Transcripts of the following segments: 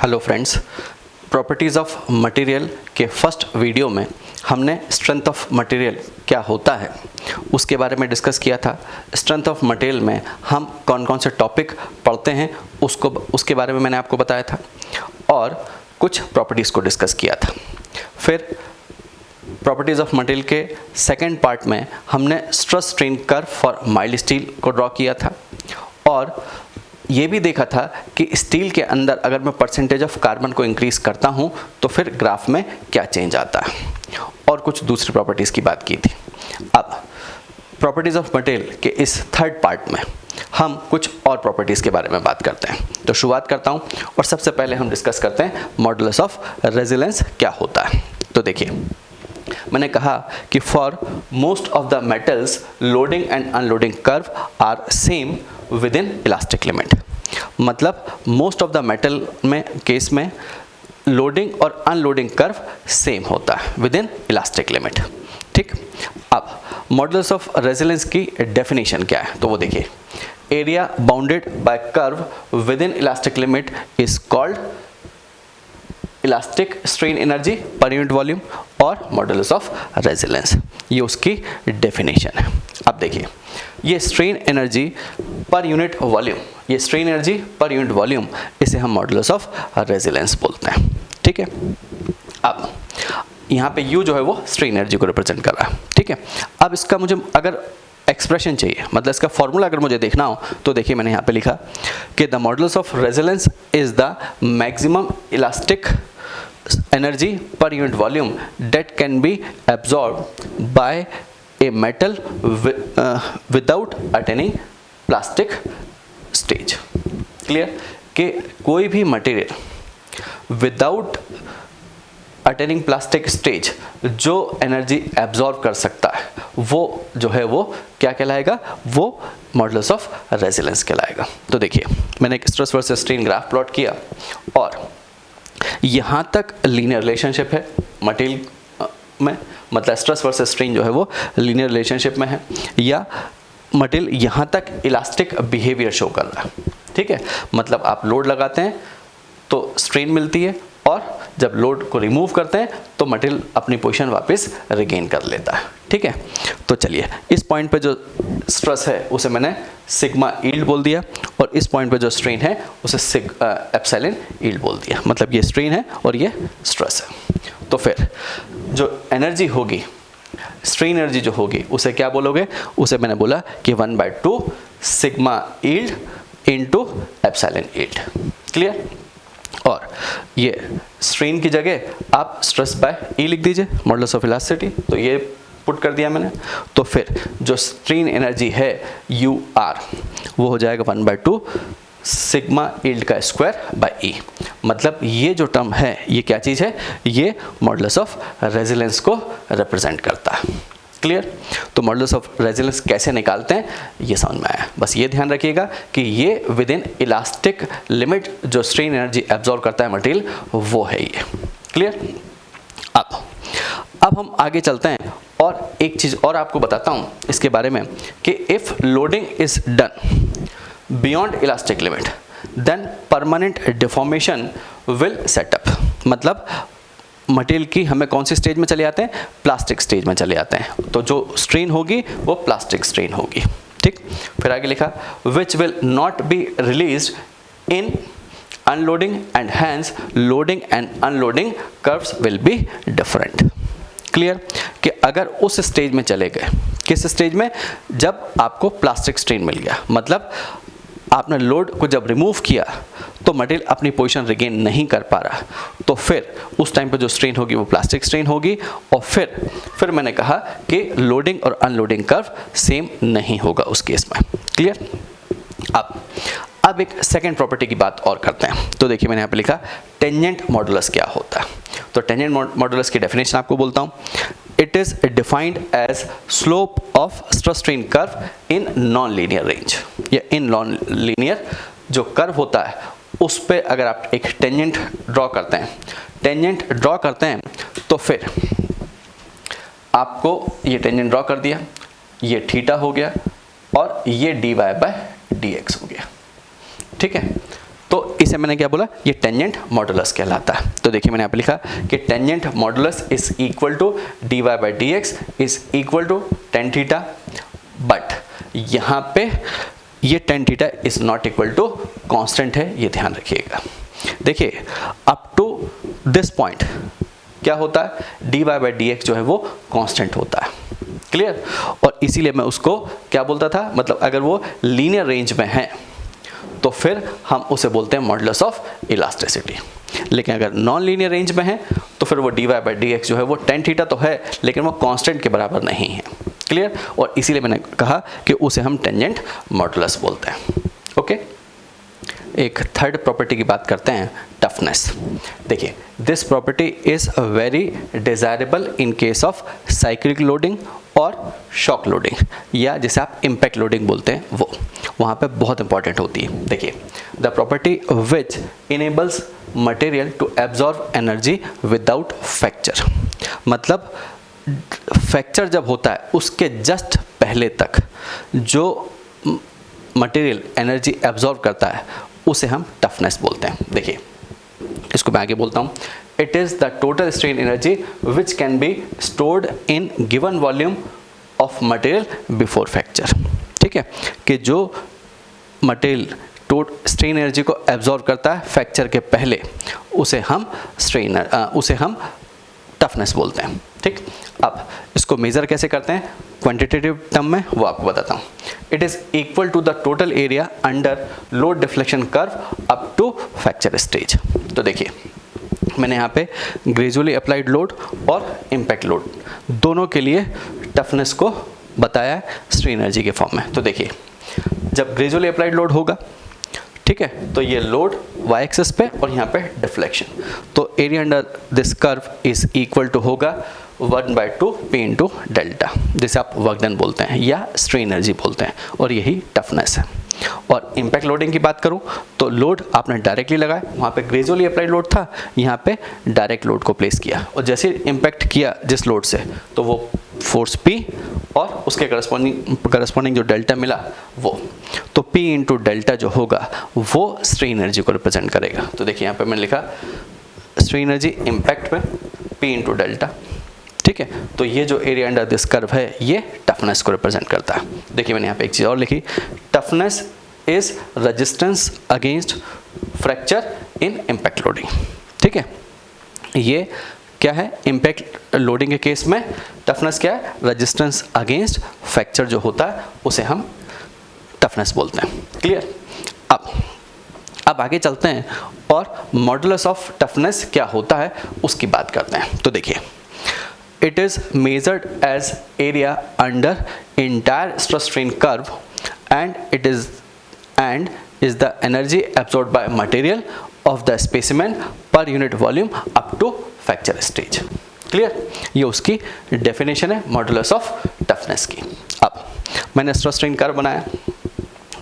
Hello friends, properties of material के first video में हमने स्ट्रेंथ ऑफ मटेरियल क्या होता है उसके बारे में डिस्कस किया था। स्ट्रेंथ ऑफ मटेरियल में हम कौन कौन से टॉपिक पढ़ते हैं उसके बारे में मैंने आपको बताया था और कुछ प्रॉपर्टीज़ को डिस्कस किया था। फिर प्रॉपर्टीज़ ऑफ मटेरियल के सेकेंड पार्ट में हमने stress strain curve for mild steel को ड्रॉ किया था और ये भी देखा था कि स्टील के अंदर अगर मैं परसेंटेज ऑफ कार्बन को इंक्रीज़ करता हूँ तो फिर ग्राफ में क्या चेंज आता है और कुछ दूसरी प्रॉपर्टीज़ की बात की थी। अब प्रॉपर्टीज़ ऑफ मटेरियल के इस थर्ड पार्ट में हम कुछ और प्रॉपर्टीज़ के बारे में बात करते हैं। तो शुरुआत करता हूँ और सबसे पहले हम डिस्कस करते हैं मॉडुलस ऑफ रेजिलेंस क्या होता है। तो देखिए, मैंने कहा कि for most of the metals loading and unloading curve are same within elastic limit. मतलब मोस्ट ऑफ द मेटल में केस में लोडिंग और अनलोडिंग कर्व सेम होता है विद इन इलास्टिक लिमिट। ठीक, अब मॉडुलस ऑफ रेजिलेंस की definition क्या है तो वो देखिए, area bounded by curve within elastic limit is called elastic strain energy per unit volume और मॉडुलस ऑफ रेजिलेंस, ये उसकी डेफिनेशन है। अब देखिए, ये strain energy per unit volume, ये strain energy per unit volume, इसे हम मॉडुलस ऑफ रेजिलेंस बोलते हैं। ठीक है, अब यहाँ पे U जो है वो स्ट्रेन एनर्जी को रिप्रेजेंट कर रहा है। ठीक है, अब इसका मुझे अगर एक्सप्रेशन चाहिए, मतलब इसका फॉर्मूला अगर मुझे देखना हो तो देखिए, मैंने यहाँ पे लिखा कि the modulus of resilience is the maximum elastic energy per unit volume that can be absorbed by a metal without attaining plastic stage। Clear कि कोई भी material without attaining plastic stage जो एनर्जी एब्जॉर्ब कर सकता है वो जो है वो क्या कहलाएगा, वो मॉडुलस ऑफ रेजिलेंस कहलाएगा। तो देखिए, मैंने एक stress versus strain graph plot किया और यहाँ तक लीनियर रिलेशनशिप है मटेरियल में, मतलब स्ट्रेस वर्सेस स्ट्रेन जो है वो लीनियर रिलेशनशिप में है, या मटेरियल यहाँ तक इलास्टिक बिहेवियर शो कर रहा है। ठीक है, मतलब आप लोड लगाते हैं तो स्ट्रेन मिलती है और जब लोड को रिमूव करते हैं तो मटेरियल अपनी पोजीशन वापस रिगेन कर लेता है। ठीक है, तो चलिए, इस पॉइंट पे जो स्ट्रेस है उसे मैंने सिग्मा यील्ड बोल दिया और इस पॉइंट पे जो स्ट्रेन है उसे एप्सिलॉन यील्ड बोल दिया। मतलब ये स्ट्रेन है और ये स्ट्रेस है। तो फिर जो एनर्जी होगी, स्ट्रेन एनर्जी जो होगी उसे क्या बोलोगे, उसे मैंने बोला कि 1/2 sigma yield into epsilon yield. Clear, और ये स्ट्रेन की जगह आप स्ट्रेस बाय ई लिख दीजिए, मॉडुलस ऑफ इलास्टिसिटी, तो ये पुट कर दिया मैंने। तो फिर जो स्ट्रेन एनर्जी है UR वो हो जाएगा 1/2 सिग्मा यील्ड का स्क्वायर बाय ई। मतलब ये जो टर्म है ये क्या चीज़ है, ये मॉडुलस ऑफ रेजिलेंस को रिप्रेजेंट करता है। क्लियर, तो मॉडुलस ऑफ रेजिलेंस कैसे निकालते हैं ये समझ में आया। बस ये ध्यान रखिएगा कि ये विद इन इलास्टिक लिमिट जो स्ट्रेन एनर्जी एब्जॉर्ब करता है मटेरियल वो है ये। क्लियर, अब हम आगे चलते हैं और एक चीज़ और आपको बताता हूँ इसके बारे में कि if loading is done beyond elastic limit then permanent deformation will set up. मतलब मटेरियल की हमें कौन सी स्टेज में चले जाते हैं, प्लास्टिक स्टेज में चले जाते हैं, तो जो स्ट्रेन होगी वो प्लास्टिक स्ट्रेन होगी। ठीक, फिर आगे लिखा which will not be released in unloading and hence loading and unloading curves will be different. Clear, कि अगर उस स्टेज में चले गए, किस स्टेज में, जब आपको प्लास्टिक स्ट्रेन मिल गया, मतलब आपने लोड को जब रिमूव किया तो मटेरियल अपनी पोजीशन रिगेन नहीं कर पा रहा, तो फिर उस टाइम पे जो स्ट्रेन होगी वो प्लास्टिक स्ट्रेन होगी और फिर मैंने कहा कि लोडिंग और अनलोडिंग कर्व सेम नहीं होगा उस केस में। क्लियर, अब एक सेकेंड प्रॉपर्टी की बात और करते हैं। तो देखिए, मैंने यहाँ पे लिखा टेंजेंट मॉडुलस क्या होता है। तो टेंजेंट मॉडुलस की डेफिनेशन आपको बोलता हूँ। It is defined as slope of stress strain curve in non linear range. या इन नॉन लीनियर जो कर्व होता है उस पे अगर आप एक टेंजेंट ड्रॉ करते हैं तो फिर आपको ये टेंजेंट ड्रॉ कर दिया, ये थीटा हो गया और ये dy/dx हो गया। ठीक है, तो इसे मैंने क्या बोला, ये टेंजेंट मॉडुलस कहलाता है। तो देखिए मैंने यहाँ पे लिखा कि tangent modulus is equal to dy by D X is equal to tan theta, but यहाँ पे ये tan theta is not equal to constant है, ये ध्यान रखिएगा। देखिए अप टू दिस पॉइंट क्या होता है, dy बाई डी एक्स जो है वो कांस्टेंट होता है, क्लियर। और इसीलिए मैं उसको क्या बोलता था, मतलब अगर वो लीनियर रेंज में है तो फिर हम उसे बोलते हैं मॉडुलस ऑफ इलास्टिसिटी। लेकिन अगर नॉन लीनियर रेंज में है तो फिर वो dy बाई डी एक्स जो है वो टेन थीटा तो है लेकिन वो कांस्टेंट के बराबर नहीं है, क्लियर। और इसीलिए मैंने कहा कि उसे हम टेंजेंट मॉडुलस बोलते हैं, ओके। एक थर्ड प्रॉपर्टी की बात करते हैं, टफनेस। देखिए this property is very desirable in case of cyclic loading और शॉक लोडिंग, या जिसे आप इम्पैक्ट लोडिंग बोलते हैं, वो वहाँ पे बहुत इंपॉर्टेंट होती है। देखिए the property which enables material to absorb energy without fracture, मतलब फ्रैक्चर जब होता है उसके जस्ट पहले तक जो मटेरियल एनर्जी एब्जॉर्ब करता है उसे हम टफनेस बोलते हैं। देखिए इसको मैं आगे बोलता हूँ, it is the total strain energy which can be stored in given volume of material before fracture. ठीक है, कि जो मटेरियल स्ट्रेन एनर्जी को एब्जॉर्ब करता है फ्रैक्चर के पहले उसे हम टफनेस बोलते हैं। ठीक, अब इसको मेज़र कैसे करते हैं क्वांटिटेटिव टर्म में, वो आपको बताता हूँ। It is equal to the total area under load deflection curve up to fracture stage. तो देखिए मैंने यहाँ पे ग्रेजुअली अप्लाइड लोड और इम्पैक्ट लोड दोनों के लिए टफनेस को बताया है स्ट्रेन एनर्जी के फॉर्म में। तो देखिए जब ग्रेजुअली अप्लाइड लोड होगा, ठीक है, तो ये लोड y एक्सिस पे और यहाँ पे डिफ्लेक्शन, तो area under this curve is equal to होगा 1/2 P इंटू डेल्टा, जिसे आप वर्क डन बोलते हैं या स्ट्रेन एनर्जी बोलते हैं, और यही टफनेस है। और इम्पैक्ट लोडिंग की बात करूं तो लोड आपने डायरेक्टली लगाया, वहाँ पे ग्रेजुअली अप्लाइड लोड था, यहाँ पे डायरेक्ट लोड को प्लेस किया, और जैसे इम्पैक्ट किया जिस लोड से तो वो फोर्स P और उसके करस्पॉन्डिंग जो डेल्टा मिला वो, तो P इंटू डेल्टा जो होगा वो स्ट्रेन एनर्जी को रिप्रेजेंट करेगा। तो देखिए यहाँ पे मैंने लिखा स्ट्रेन एनर्जी इम्पैक्ट में P इंटू डेल्टा, ठीक है, तो ये जो एरिया अंडर दिस कर्व है ये टफनेस को रिप्रेजेंट करता है। देखिए मैंने यहाँ पे एक चीज़ और लिखी, toughness is resistance against fracture in impact loading. ठीक है, ये क्या है, इम्पैक्ट लोडिंग के केस में टफनेस क्या है, रेजिस्टेंस अगेंस्ट फ्रैक्चर जो होता है उसे हम टफनेस बोलते हैं। क्लियर, अब आगे चलते हैं और मॉडुलस ऑफ टफनेस क्या होता है उसकी बात करते हैं। तो देखिए it is measured as area under entire stress strain curve and is the energy absorbed by material of the specimen per unit volume up to fracture stage। Clear, ये उसकी डेफिनेशन है मॉडुलस ऑफ टफनेस की। अब मैंने stress strain curve बनाया,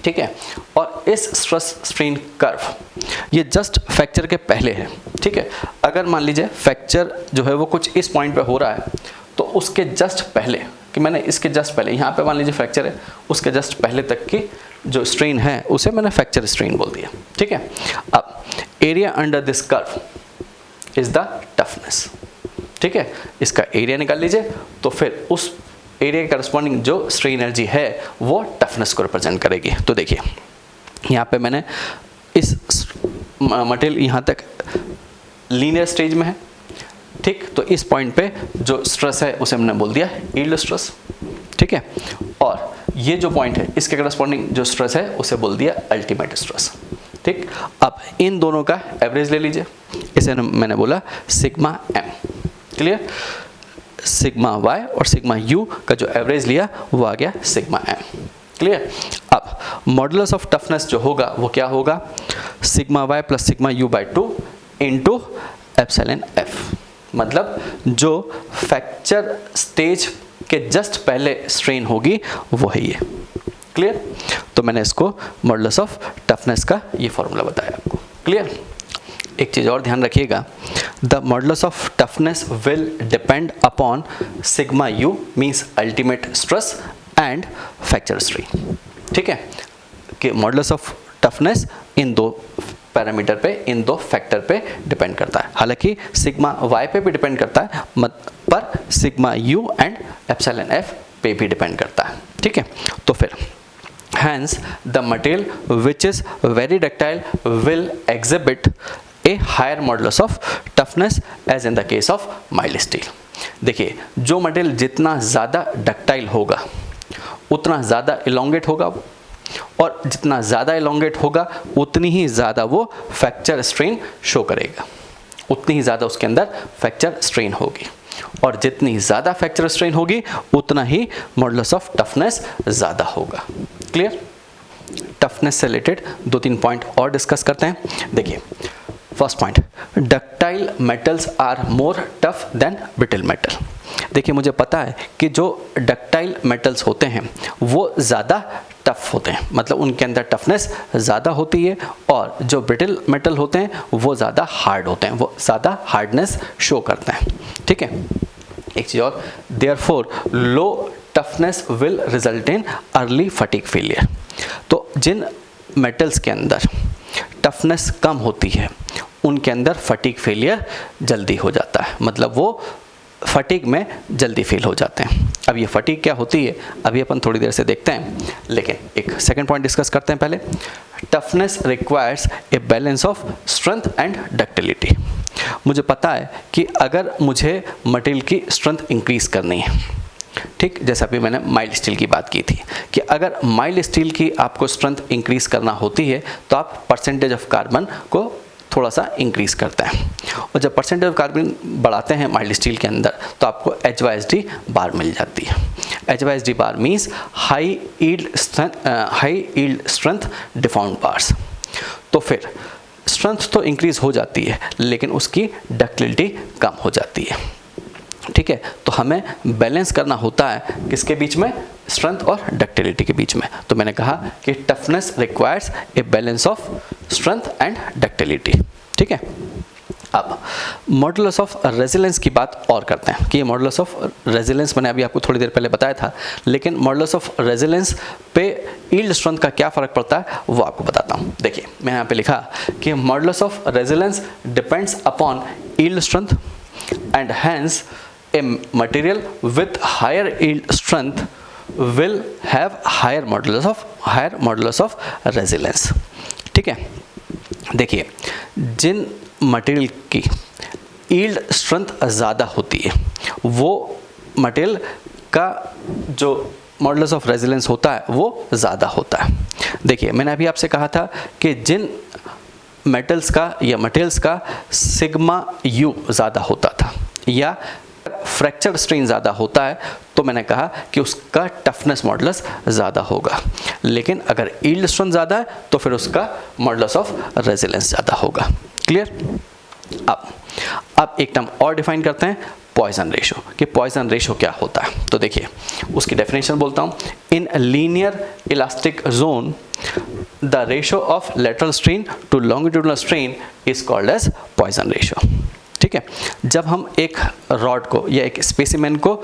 ठीक है, और इस स्ट्रेस स्ट्रेन कर्व ये जस्ट फ्रैक्चर के पहले है। ठीक है, अगर मान लीजिए फ्रैक्चर जो है वो कुछ इस पॉइंट पे हो रहा है तो उसके जस्ट पहले, कि मैंने इसके जस्ट पहले यहाँ पे मान लीजिए फ्रैक्चर है, उसके जस्ट पहले तक की जो स्ट्रेन है उसे मैंने फ्रैक्चर स्ट्रेन बोल दिया। ठीक है, अब area under this curve is the toughness. ठीक है, इसका एरिया निकाल लीजिए तो फिर उस एरिया के करस्पॉन्डिंग जो स्ट्रेन एनर्जी है वो टफनेस को रिप्रेजेंट करेगी। तो देखिए यहाँ पे मैंने इस मटेरियल यहाँ तक लीनियर स्टेज में है, ठीक, तो इस पॉइंट पे जो स्ट्रेस है उसे हमने बोल दिया यील्ड स्ट्रेस। ठीक है, और ये जो पॉइंट है इसके करस्पॉन्डिंग जो स्ट्रेस है उसे बोल दिया अल्टीमेट स्ट्रेस। ठीक, अब इन दोनों का एवरेज ले लीजिए, इसे मैंने बोला sigma m। Clear, sigma y और सिग्मा u का जो एवरेज लिया वो आ गया सिग्मा m। क्लियर, अब मॉडुलस ऑफ टफनेस जो होगा वो क्या होगा, sigma y plus sigma u by 2 into epsilon f, मतलब जो फ्रैक्चर स्टेज के जस्ट पहले स्ट्रेन होगी वो है ये। क्लियर, तो मैंने इसको मॉडुलस ऑफ टफनेस का ये फॉर्मूला बताया आपको। क्लियर, एक चीज़ और ध्यान रखिएगा, the modulus of toughness will depend upon sigma u means ultimate stress and fracture strain. ठीक है, कि मॉडुलस ऑफ टफनेस इन दो पैरामीटर पे, इन दो फैक्टर पे डिपेंड करता है। हालांकि सिग्मा y पे भी डिपेंड करता है, पर sigma u and epsilon f पे भी डिपेंड करता है। ठीक है, तो फिर hence the material which is very ductile will exhibit a higher modulus of toughness as in the case of mild steel। देखिए, जो मटेरियल जितना ज़्यादा डक्टाइल होगा उतना ज़्यादा इलोंगेट होगा वो, और जितना ज़्यादा इलोंगेट होगा उतनी ही ज़्यादा वो फ्रैक्चर स्ट्रेन शो करेगा, उतनी ही ज़्यादा उसके अंदर फ्रैक्चर स्ट्रेन होगी, और जितनी ज़्यादा फ्रैक्चर स्ट्रेन होगी उतना ही मॉडुलस ऑफ टफनेस ज़्यादा होगा। क्लियर? टफनेस से रिलेटेड 2-3 पॉइंट और डिस्कस करते हैं। देखिए, first point, ductile metals are more tough than brittle metal. देखिए, मुझे पता है कि जो डक्टाइल मेटल्स होते हैं वो ज़्यादा टफ होते हैं, मतलब उनके अंदर टफनेस ज़्यादा होती है, और जो ब्रिटल मेटल होते हैं वो ज़्यादा हार्ड होते हैं, वो ज़्यादा हार्डनेस शो करते हैं। ठीक है, एक चीज़ और, therefore low toughness will result in early fatigue failure. तो जिन मेटल्स के अंदर टफनेस कम होती है उनके अंदर फटीग फेलियर जल्दी हो जाता है, मतलब वो फटीग में जल्दी फेल हो जाते हैं। अब ये फटीग क्या होती है अभी अपन थोड़ी देर से देखते हैं, लेकिन एक सेकंड पॉइंट डिस्कस करते हैं पहले। Toughness requires a balance of strength and ductility. मुझे पता है कि अगर मुझे मटेरियल की स्ट्रेंथ इंक्रीज करनी है, ठीक, जैसा अभी मैंने माइल्ड स्टील की बात की थी कि अगर माइल्ड स्टील की आपको स्ट्रेंथ इंक्रीज करना होती है तो आप परसेंटेज ऑफ कार्बन को थोड़ा सा इंक्रीज करते हैं, और जब परसेंटेज ऑफ कार्बन बढ़ाते हैं माइल्ड स्टील के अंदर तो आपको HYSD बार मिल जाती है। HYSD bar means high yield strength deformed bars. तो फिर स्ट्रेंथ तो इंक्रीज हो जाती है लेकिन उसकी डक्टिलिटी कम हो जाती है। ठीक है, तो हमें बैलेंस करना होता है किसके बीच में, स्ट्रेंथ और डक्टिलिटी के बीच में। तो मैंने कहा कि toughness requires a balance of strength and ductility. ठीक है, अब मॉडुलस ऑफ रेजिलेंस की बात और करते हैं कि ये मॉडुलस ऑफ रेजिलेंस मैंने अभी आपको थोड़ी देर पहले बताया था, लेकिन मॉडुलस ऑफ रेजिलेंस पे यील्ड स्ट्रेंथ का क्या फ़र्क पड़ता है वो आपको बताता हूँ। देखिए, मैंने यहाँ पे लिखा कि modulus of resilience depends upon yield strength and hence a material with higher yield strength will have higher modulus of resilience। ठीक है, देखिए, जिन मटेरियल की यील्ड स्ट्रेंथ ज़्यादा होती है वो मटेरियल का जो मॉडुलस ऑफ रेजिलेंस होता है वो ज़्यादा होता है। देखिए, मैंने अभी आपसे कहा था कि जिन मेटल्स का या मटेरियल्स का सिग्मा यू ज़्यादा होता था या फ्रैक्चर स्ट्रेन ज़्यादा होता है तो मैंने कहा कि उसका टफनेस मॉडुलस ज़्यादा होगा, लेकिन अगर यील्ड स्ट्रेंथ ज़्यादा है तो फिर उसका मॉडुलस ऑफ रेजिलेंस ज़्यादा होगा। क्लियर? अब एक टर्म और डिफाइन करते हैं, पॉइजन रेशो, कि पॉइजन रेशो क्या होता है। तो देखिए, उसकी डेफिनेशन बोलता हूँ, in linear elastic zone the ratio of lateral strain to longitudinal strain is called as Poisson ratio. ठीक है, जब हम एक रॉड को या एक स्पेसिमेन को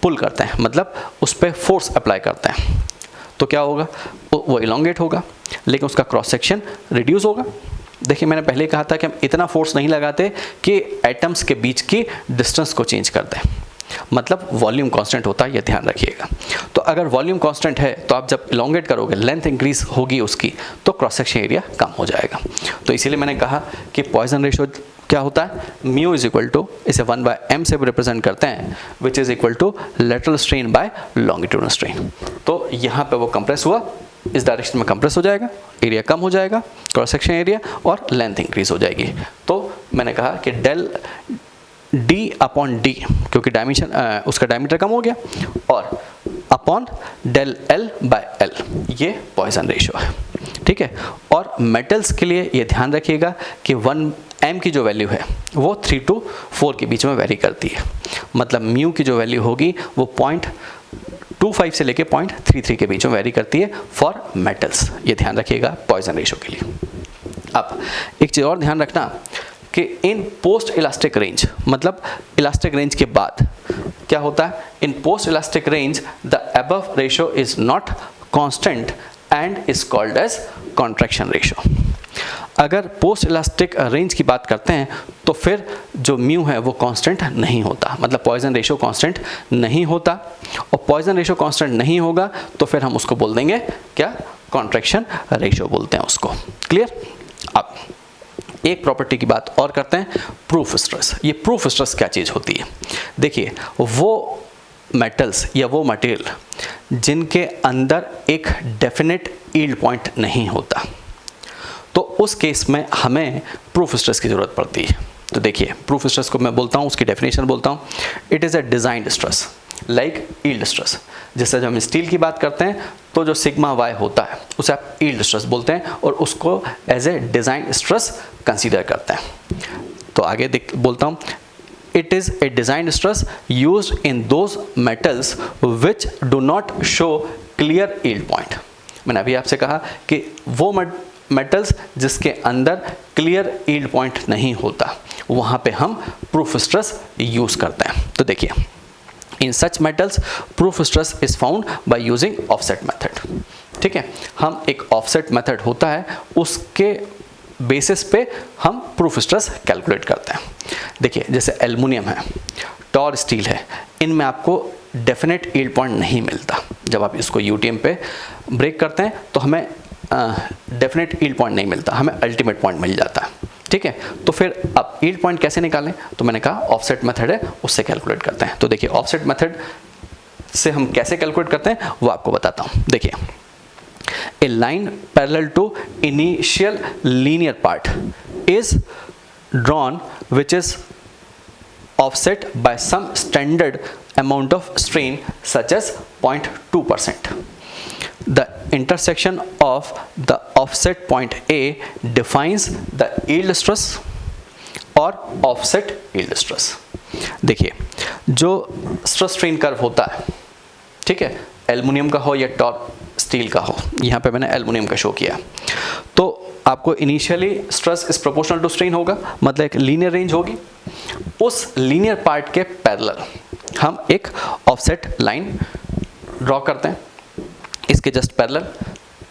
पुल करते हैं, मतलब उस पर फोर्स अप्लाई करते हैं, तो क्या होगा, वो इलोंगेट होगा लेकिन उसका क्रॉस सेक्शन रिड्यूस होगा। देखिए, मैंने पहले कहा था कि हम इतना फोर्स नहीं लगाते कि एटम्स के बीच की डिस्टेंस को चेंज कर दें, मतलब वॉल्यूम कांस्टेंट होता है, ये ध्यान रखिएगा। तो अगर वॉल्यूम कांस्टेंट है तो आप जब इलोंगेट करोगे, लेंथ इंक्रीज होगी उसकी, तो क्रॉस सेक्शन एरिया कम हो जाएगा। तो इसीलिए मैंने कहा कि पॉइजन रेशो क्या होता है, म्यू इज इक्वल टू, इसे 1/m से रिप्रेजेंट करते हैं, which is equal to lateral strain by longitudinal strain. तो यहाँ पे वो कंप्रेस हुआ, इस डायरेक्शन में कंप्रेस हो जाएगा, एरिया कम हो जाएगा, क्रॉस सेक्शन एरिया, और लेंथ इंक्रीज हो जाएगी। तो मैंने कहा कि डेल D/D, क्योंकि डायमेंशन उसका डायमीटर कम हो गया, और अपॉन डेल L/L, ये पॉइजन रेशो है। ठीक है, और मेटल्स के लिए ये ध्यान रखिएगा कि 1m की जो वैल्यू है वो 3 to 4 के बीच में वेरी करती है, मतलब म्यू की जो वैल्यू होगी वो 0.25 से लेके 0.33 के बीच में वेरी करती है फॉर मेटल्स। ये ध्यान रखिएगा पॉइजन रेशो के लिए। अब एक चीज़ और ध्यान रखना कि इन पोस्ट इलास्टिक रेंज, मतलब इलास्टिक रेंज के बाद क्या होता है, in post elastic range the above ratio is not constant and is called as contraction ratio. अगर पोस्ट इलास्टिक रेंज की बात करते हैं तो फिर जो म्यू है वो कांस्टेंट नहीं होता, मतलब पॉइजन रेशियो कांस्टेंट नहीं होता, और पॉइजन रेशियो कांस्टेंट नहीं होगा तो फिर हम उसको बोल देंगे क्या, कॉन्ट्रैक्शन रेशियो बोलते हैं उसको। क्लियर। अब एक प्रॉपर्टी की बात और करते हैं, प्रूफ स्ट्रेस। ये प्रूफ स्ट्रेस क्या चीज़ होती है? देखिए, वो मेटल्स या वो मटेरियल जिनके अंदर एक डेफिनेट यील्ड पॉइंट नहीं होता, तो उस केस में हमें प्रूफ स्ट्रेस की ज़रूरत पड़ती है। तो देखिए, प्रूफ स्ट्रेस को मैं बोलता हूँ, उसकी डेफिनेशन बोलता हूँ, it is a designed stress like yield stress. जैसे जब हम स्टील की बात करते हैं तो जो सिग्मा वाई होता है उसे आप यील्ड स्ट्रेस बोलते हैं और उसको as a design stress consider करते हैं। तो आगे बोलता हूँ, it is a design stress used in those metals which do not show clear yield point। मैंने अभी आपसे कहा कि वो मेटल्स जिसके अंदर क्लियर यील्ड पॉइंट नहीं होता, वहाँ पे हम प्रूफ स्ट्रेस यूज़ करते हैं। तो देखिए, in such metals proof stress is found by using offset method. ठीक है, हम एक ऑफसेट मेथड होता है, उसके बेसिस पे हम प्रूफ स्ट्रेस कैलकुलेट करते हैं। देखिए, जैसे एल्युमिनियम है, टॉर स्टील है, इनमें आपको डेफिनेट यील्ड पॉइंट नहीं मिलता। जब आप इसको यूटीएम पे ब्रेक करते हैं तो हमें डेफिनेट यील्ड पॉइंट नहीं मिलता, हमें अल्टीमेट पॉइंट मिल जाता है। ठीक है, तो फिर अब यील्ड पॉइंट कैसे निकालें? तो मैंने कहा ऑफसेट मेथड है, उससे कैलकुलेट करते हैं। तो देखिए, ऑफसेट मेथड से हम कैसे कैलकुलेट करते हैं वो आपको बताता हूँ। देखिए, a line parallel to initial linear part is drawn which is offset by some standard amount of strain such as 0.2%. The intersection of the offset point A defines the yield stress or offset yield stress। देखिए, जो stress strain curve होता है, ठीक है, aluminium का हो या Tor steel का हो, यहाँ पे मैंने एल्युमिनियम का शो किया, तो आपको initially stress is proportional to strain होगा, मतलब एक लीनियर रेंज होगी। उस लीनियर पार्ट के पैरेलल हम एक ऑफसेट लाइन ड्रॉ करते हैं, इसके जस्ट पैरेलल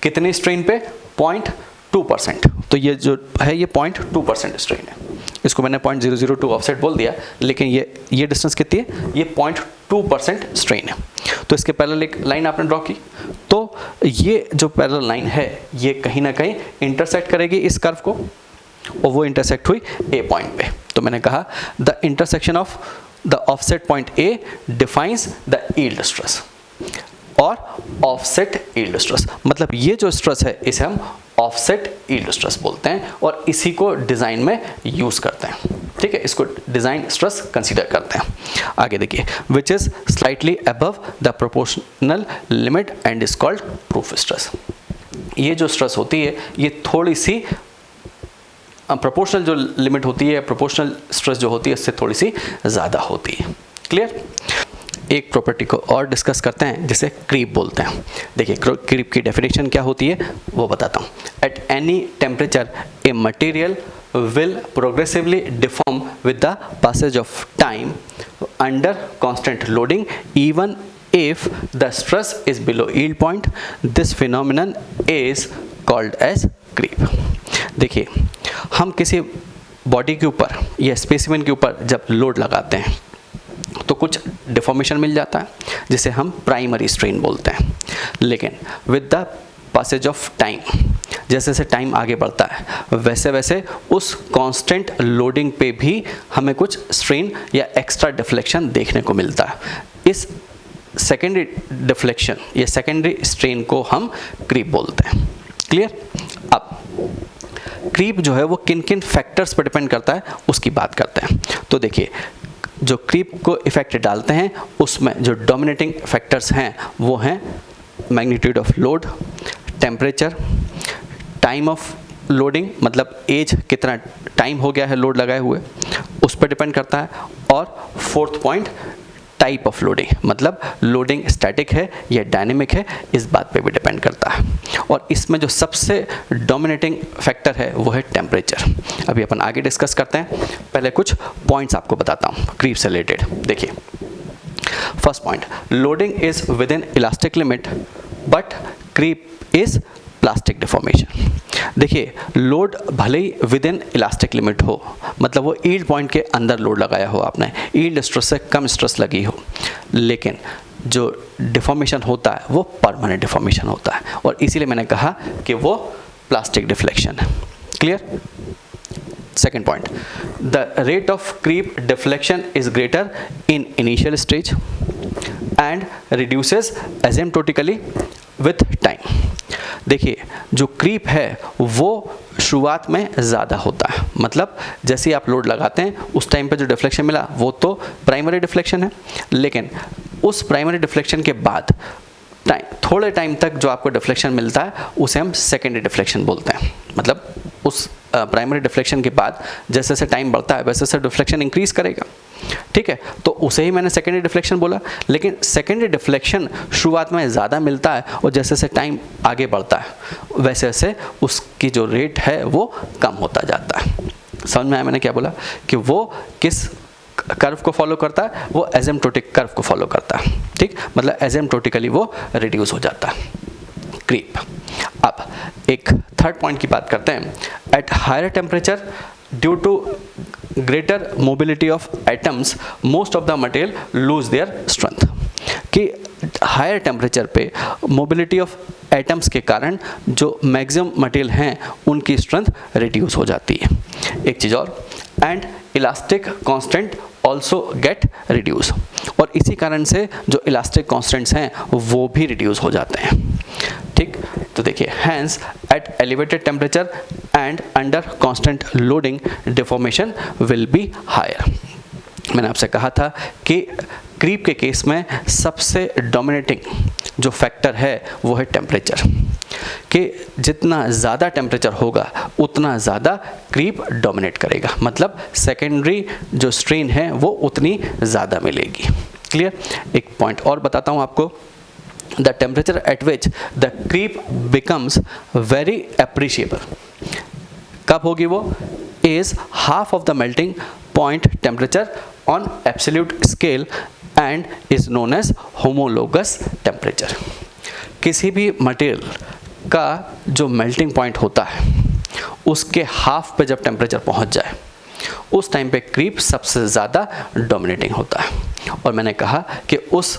कितनी स्ट्रेन पे, 0.2%। तो ये जो है ये 0.2% स्ट्रेन है, इसको मैंने 0.002 ऑफसेट बोल दिया, लेकिन ये डिस्टेंस कितनी है, ये 0.2% स्ट्रेन है। तो इसके पैरेलल एक लाइन आपने ड्रॉ की, तो ये जो पैरेलल लाइन है ये कहीं ना कहीं इंटरसेक्ट करेगी इस कर्व को, और वो इंटरसेक्ट हुई ए पॉइंट पे। तो मैंने कहा the intersection of the offset point A defines the yield stress और ऑफसेट यील्ड स्ट्रेस, मतलब ये जो स्ट्रेस है इसे हम ऑफसेट यील्ड स्ट्रेस बोलते हैं और इसी को डिज़ाइन में यूज़ करते हैं। ठीक है, इसको डिज़ाइन स्ट्रेस कंसीडर करते हैं। आगे देखिए, which is slightly above the proportional limit and is called proof stress. ये जो स्ट्रेस होती है ये थोड़ी सी प्रोपोर्शनल जो लिमिट होती है, प्रोपोर्शनल स्ट्रेस जो होती है इससे थोड़ी सी ज़्यादा होती है। क्लियर। एक प्रॉपर्टी को और डिस्कस करते हैं जिसे क्रीप बोलते हैं। देखिए, क्रीप की डेफिनेशन क्या होती है वो बताता हूँ। At any temperature a material will progressively deform with the passage of time under constant loading even if the stress is below yield point. This phenomenon is called as creep। देखिए, हम किसी body के ऊपर या specimen के ऊपर जब load लगाते हैं तो कुछ डिफॉर्मेशन मिल जाता है जिसे हम प्राइमरी स्ट्रेन बोलते हैं, लेकिन with the passage of time, जैसे जैसे टाइम आगे बढ़ता है वैसे वैसे उस कांस्टेंट लोडिंग पे भी हमें कुछ स्ट्रेन या एक्स्ट्रा डिफ्लेक्शन देखने को मिलता है। इस सेकेंडरी डिफ्लेक्शन या सेकेंडरी स्ट्रेन को हम क्रीप बोलते हैं। क्लियर। अब क्रीप जो है वो किन किन फैक्टर्स पर डिपेंड करता है उसकी बात करते हैं। तो देखिए, जो क्रीप को इफेक्ट डालते हैं उसमें जो डोमिनेटिंग फैक्टर्स हैं वो हैं magnitude of load, temperature, time of loading, मतलब एज कितना टाइम हो गया है लोड लगाए हुए उस पर डिपेंड करता है, और fourth point type of loading, मतलब लोडिंग स्टैटिक है या डायनेमिक है, इस बात पे भी डिपेंड करता है। और इसमें जो सबसे डोमिनेटिंग फैक्टर है वो है टेम्परेचर। अभी अपन आगे डिस्कस करते हैं, पहले कुछ पॉइंट्स आपको बताता हूँ क्रीप से रिलेटेड। देखिए, first point, loading is within elastic limit but creep is plastic deformation. देखिए लोड भले ही विद इन इलास्टिक लिमिट हो, मतलब वो यील्ड पॉइंट के अंदर लोड लगाया हो आपने, यील्ड स्ट्रेस से कम स्ट्रेस लगी हो, लेकिन जो डिफॉर्मेशन होता है वो परमानेंट डिफॉर्मेशन होता है, और इसीलिए मैंने कहा कि वो प्लास्टिक डिफ्लेक्शन है। Clear? Second point, the rate of creep deflection is greater in initial stage and reduces asymptotically with time. देखिए जो क्रीप है वो शुरुआत में ज़्यादा होता है, मतलब जैसे ही आप लोड लगाते हैं उस टाइम पे जो डिफ्लेक्शन मिला वो तो प्राइमरी डिफ्लेक्शन है, लेकिन उस प्राइमरी डिफ्लेक्शन के बाद थोड़े टाइम तक जो आपको डिफ्लेक्शन मिलता है उसे हम सेकेंडरी डिफ्लेक्शन बोलते हैं। मतलब उस प्राइमरी डिफ्लेक्शन के बाद जैसे जैसे टाइम बढ़ता है वैसे वैसे डिफ्लेक्शन इंक्रीज करेगा, ठीक है, तो उसे ही मैंने सेकेंडरी डिफ्लेक्शन बोला। लेकिन सेकेंडरी डिफ्लेक्शन शुरुआत में ज़्यादा मिलता है और जैसे जैसे टाइम आगे बढ़ता है वैसे वैसे उसकी जो रेट है वो कम होता जाता है। समझ में आया मैंने क्या बोला? कि वो किस कर्व को फॉलो करता है? वो एसिम्प्टोटिक कर्व को फॉलो करता है, ठीक, मतलब एसिम्प्टोटिकली वो रिड्यूस हो जाता है क्रीप। अब एक थर्ड पॉइंट की बात करते हैं। At higher temperature due to greater mobility of atoms most of the material lose their strength. कि हायर टेम्परेचर पे मोबिलिटी ऑफ एटम्स के कारण जो मैक्सिमम मटेरियल हैं उनकी स्ट्रेंथ रिड्यूस हो जाती है। एक चीज़ और, and elastic constant also get reduce, और इसी कारण से जो इलास्टिक कांस्टेंट्स हैं वो भी रिड्यूस हो जाते हैं, ठीक। तो देखिए, hence at elevated temperature and under constant loading deformation will be higher. मैंने आपसे कहा था कि क्रीप के केस में सबसे डोमिनेटिंग जो फैक्टर है वो है टेम्परेचर, कि जितना ज़्यादा टेम्परेचर होगा उतना ज़्यादा क्रीप डोमिनेट करेगा, मतलब सेकेंडरी जो स्ट्रेन है वो उतनी ज़्यादा मिलेगी। क्लियर? एक पॉइंट और बताता हूँ आपको। The temperature at which the creep becomes very appreciable, कब होगी वो? Is half of the melting point temperature on absolute scale and is known as homologous temperature. किसी भी मटेरियल का जो मेल्टिंग पॉइंट होता है उसके हाफ पे जब टेम्परेचर पहुंच जाए उस टाइम पे क्रीप सबसे ज़्यादा डोमिनेटिंग होता है, और मैंने कहा कि उस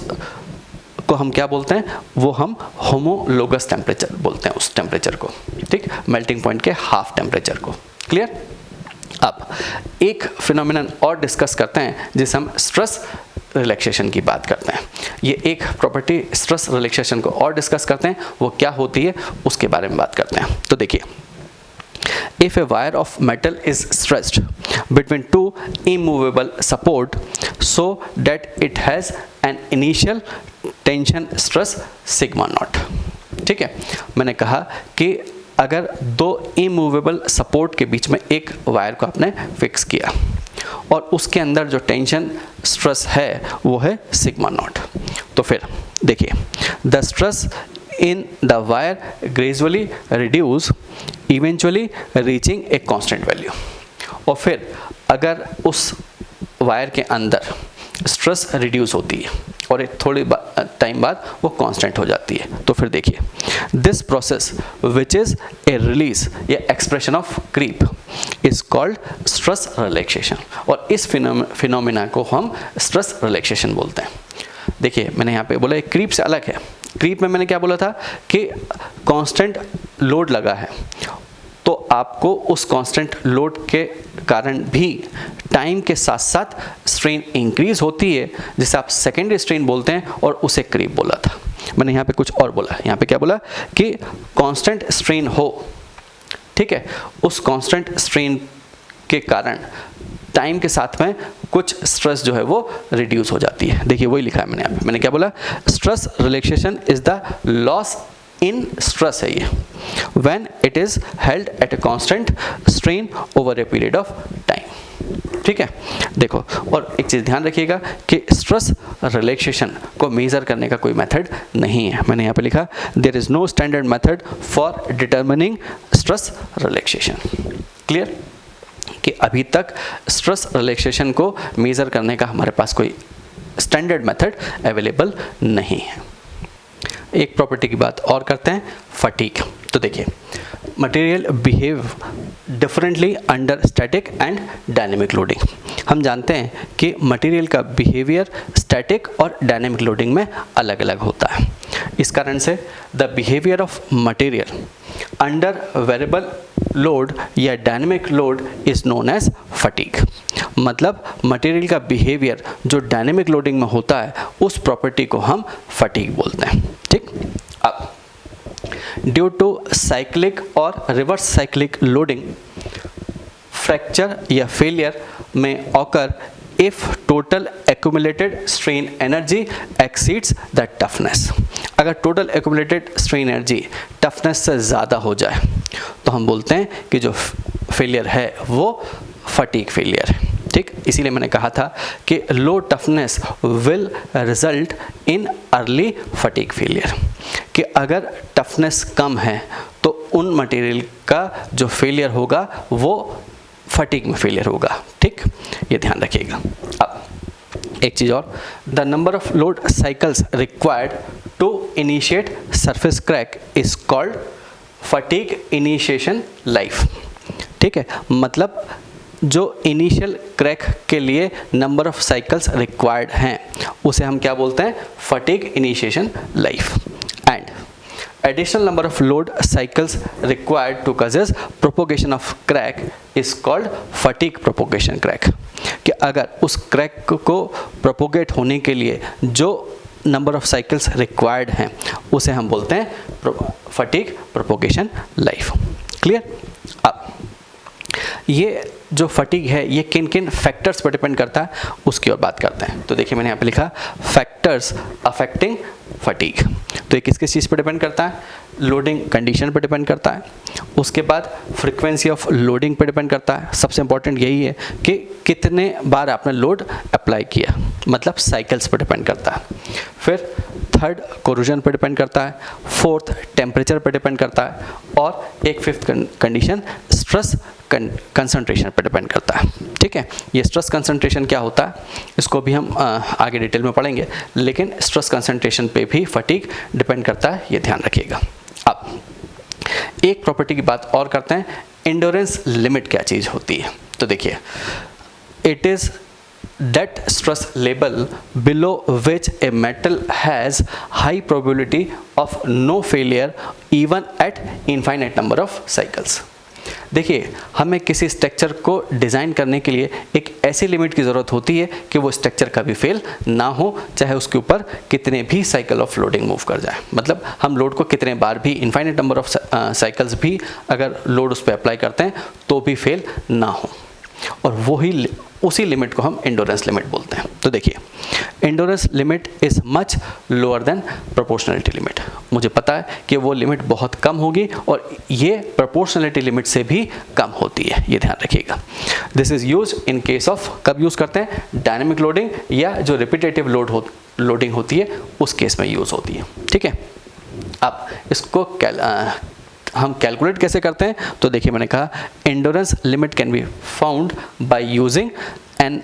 को हम क्या बोलते हैं? वो हम होमोलोगस टेम्परेचर बोलते हैं उस टेम्परेचर को, ठीक, मेल्टिंग पॉइंट के हाफ टेम्परेचर को। क्लियर? अब एक फिनोमिनन और डिस्कस करते हैं जिसे हम स्ट्रेस रिलैक्सेशन की बात करते हैं। ये एक प्रॉपर्टी स्ट्रेस रिलैक्सेशन को और डिस्कस करते हैं, वो क्या होती है उसके बारे में बात करते हैं। तो देखिए, if a wire of metal is stretched between two immovable support so that it has an initial tension stress sigma naught, ठीक है। मैंने कहा कि अगर दो इमूवेबल सपोर्ट के बीच में एक वायर को आपने फिक्स किया और उसके अंदर जो टेंशन स्ट्रेस है वो है सिग्मा नॉट, तो फिर देखिए, the stress in the wire gradually reduce eventually reaching a constant value। और फिर अगर उस वायर के अंदर स्ट्रेस रिड्यूस होती है और एक थोड़ी टाइम बाद वो कांस्टेंट हो जाती है, तो फिर देखिए, this process which is a release या expression of creep is called stress relaxation, और इस फिनोमिना को हम स्ट्रेस रिलैक्सेशन बोलते हैं। देखिए, मैंने यहाँ पे बोला एक क्रीप से अलग है। क्रीप में मैंने क्या बोला था कि कांस्टेंट लोड लगा है, तो आपको उस कांस्टेंट लोड के कारण भी टाइम के साथ साथ स्ट्रेन इंक्रीज होती है, जिसे आप सेकेंडरी स्ट्रेन बोलते हैं, और उसे क्रीप बोला था। मैंने यहाँ पे कुछ और बोला, यहाँ पे क्या बोला कि कांस्टेंट स्ट्रेन हो, ठीक है, उस कांस्टेंट स्ट्रेन के कारण टाइम के साथ में कुछ स्ट्रेस जो है वो रिड्यूस हो जाती है। देखिए, वही लिखा है मैंने यहाँ पे। मैंने क्या बोला? Stress relaxation is the loss in stress है ये, when it is held at a constant strain over a period of time, ठीक है। देखो, और एक चीज़ ध्यान रखिएगा कि स्ट्रेस रिलैक्सेशन को मेजर करने का कोई मेथड नहीं है। मैंने यहाँ पे लिखा, there is no standard method for determining stress relaxation. Clear? कि अभी तक स्ट्रेस रिलैक्सेशन को मेज़र करने का हमारे पास कोई स्टैंडर्ड मेथड अवेलेबल नहीं है। एक प्रॉपर्टी की बात और करते हैं, फटीग। तो देखिए, material behave differently under static and dynamic loading. हम जानते हैं कि मटेरियल का बिहेवियर स्टैटिक और डायनेमिक लोडिंग में अलग अलग होता है। इस कारण से the behaviour of material under variable load या dynamic load is known as fatigue. मतलब मटेरियल का बिहेवियर जो डायनेमिक लोडिंग में होता है उस प्रॉपर्टी को हम फटीग बोलते हैं। ठीक, अब ड्यू टू साइक्लिक और रिवर्स साइक्लिक लोडिंग फ्रैक्चर या फेलियर में occur if total accumulated strain energy exceeds the toughness। अगर total accumulated strain energy toughness से ज़्यादा हो जाए तो हम बोलते हैं कि जो फेलियर है वो फटीग फेलियर है। ठीक, इसीलिए मैंने कहा था कि low toughness will result in early fatigue failure, कि अगर टफनेस कम है तो उन मटेरियल का जो फेलियर होगा वो फटीग में फेलियर होगा। ठीक, ये ध्यान रखिएगा। अब एक चीज़ और, the number of load cycles required to initiate surface crack is called fatigue initiation life. ठीक है, मतलब जो इनिशियल क्रैक के लिए नंबर ऑफ साइकिल्स रिक्वायर्ड हैं उसे हम क्या बोलते हैं, fatigue initiation life. And additional number of load cycles required to causes propagation of crack is called fatigue propagation crack। कि अगर उस क्रैक को प्रोपोगेट होने के लिए जो नंबर ऑफ साइकिल्स रिक्वायर्ड हैं उसे हम बोलते हैं फटीग प्रोपोगेशन लाइफ। क्लियर। अब ये जो फटीग है ये किन किन फैक्टर्स पर डिपेंड करता है उसकी और बात करते हैं। तो देखिए मैंने यहाँ पे लिखा फैक्टर्स अफेक्टिंग फटीग। तो ये किस किस चीज़ पर डिपेंड करता है, लोडिंग कंडीशन पर डिपेंड करता है, उसके बाद फ्रीक्वेंसी ऑफ लोडिंग पर डिपेंड करता है। सबसे इंपॉर्टेंट यही है कि कितने बार आपने लोड अप्लाई किया, मतलब साइकिल्स पर डिपेंड करता है। फिर थर्ड कोरोजन पर डिपेंड करता है, फोर्थ टेम्परेचर पर डिपेंड करता है और एक फिफ्थ कंडीशन स्ट्रेस कंसंट्रेशन पर डिपेंड करता है। ठीक है, ये स्ट्रेस कंसंट्रेशन क्या होता है इसको भी हम आगे डिटेल में पढ़ेंगे, लेकिन स्ट्रेस कंसंट्रेशन पे भी फटीग डिपेंड करता है, ये ध्यान रखिएगा। अब एक प्रॉपर्टी की बात और करते हैं, एंड्योरेंस लिमिट क्या चीज़ होती है। तो देखिए, it is that stress level below which a metal has high probability of no failure even at infinite number of cycles। देखिए, हमें किसी स्ट्रक्चर को डिज़ाइन करने के लिए एक ऐसी लिमिट की ज़रूरत होती है कि वो स्ट्रक्चर कभी फेल ना हो, चाहे उसके ऊपर कितने भी साइकिल ऑफ लोडिंग मूव कर जाए। मतलब हम लोड को कितने बार भी, इनफाइनाइट नंबर ऑफ साइकिल्स भी अगर लोड उस पर अप्लाई करते हैं तो भी फेल ना हो, और उसी लिमिट को हम एंड्योरेंस लिमिट बोलते हैं। तो देखिए, endurance limit is much lower than proportionality limit. मुझे पता है कि वो लिमिट बहुत कम होगी और ये प्रोपोर्शनलिटी लिमिट से भी कम होती है, ये ध्यान रखिएगा। This is use in case of, कब यूज़ करते हैं, डायनेमिक लोडिंग या जो रिपीटेटिव लोडिंग होती है उस केस में यूज़ होती है। ठीक है, अब इसको हम कैलकुलेट कैसे करते हैं। तो देखिए मैंने कहा endurance limit can be found by using an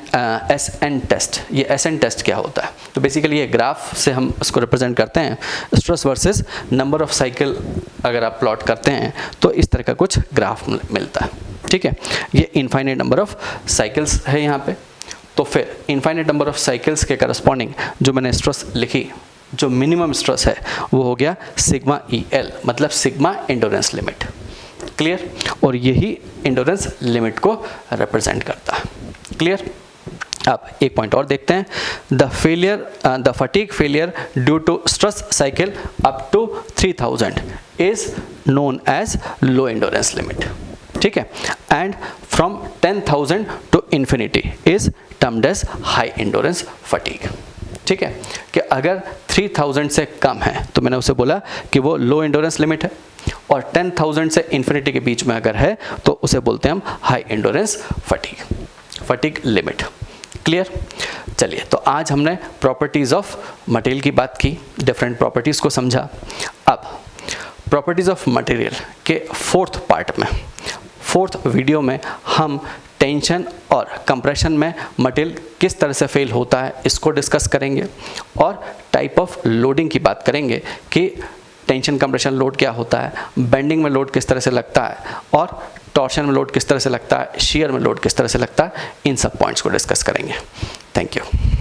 SN test. ये SN टेस्ट क्या होता है, तो बेसिकली ये ग्राफ से हम इसको रिप्रेजेंट करते हैं, stress versus number of cycle अगर आप प्लॉट करते हैं तो इस तरह का कुछ ग्राफ मिलता है। ठीक है, ये इनफाइनाइट नंबर ऑफ साइकिल्स है यहाँ पे, तो फिर इनफाइनाइट नंबर ऑफ साइकिल्स के करस्पॉन्डिंग जो मैंने स्ट्रेस लिखी, जो मिनिमम स्ट्रेस है वो हो गया सिग्मा EL, मतलब सिग्मा एंड्योरेंस लिमिट। क्लियर, और यही एंड्योरेंस लिमिट को रिप्रेजेंट करता है। क्लियर। अब एक पॉइंट और देखते हैं, the fatigue failure due to stress cycle up to 3000 is known as low endurance limit. ठीक है, and from 10,000 to infinity is termed as high endurance fatigue. ठीक है, कि अगर 3000 से कम है तो मैंने उसे बोला कि वो लो एंड्योरेंस लिमिट है, और 10,000 से इन्फिनिटी के बीच में अगर है तो उसे बोलते हैं हम high endurance fatigue limit. Clear. चलिए, तो आज हमने प्रॉपर्टीज़ ऑफ मटेरियल की बात की, डिफरेंट प्रॉपर्टीज़ को समझा। अब प्रॉपर्टीज़ ऑफ मटेरियल के फोर्थ वीडियो में हम टेंशन और कंप्रेशन में मटेरियल किस तरह से फेल होता है इसको डिस्कस करेंगे, और टाइप ऑफ लोडिंग की बात करेंगे कि टेंशन कंप्रेशन लोड क्या होता है, बेंडिंग में लोड किस तरह से लगता है, और टॉर्शन में लोड किस तरह से लगता है, शियर में लोड किस तरह से लगता है, इन सब पॉइंट्स को डिस्कस करेंगे। Thank you.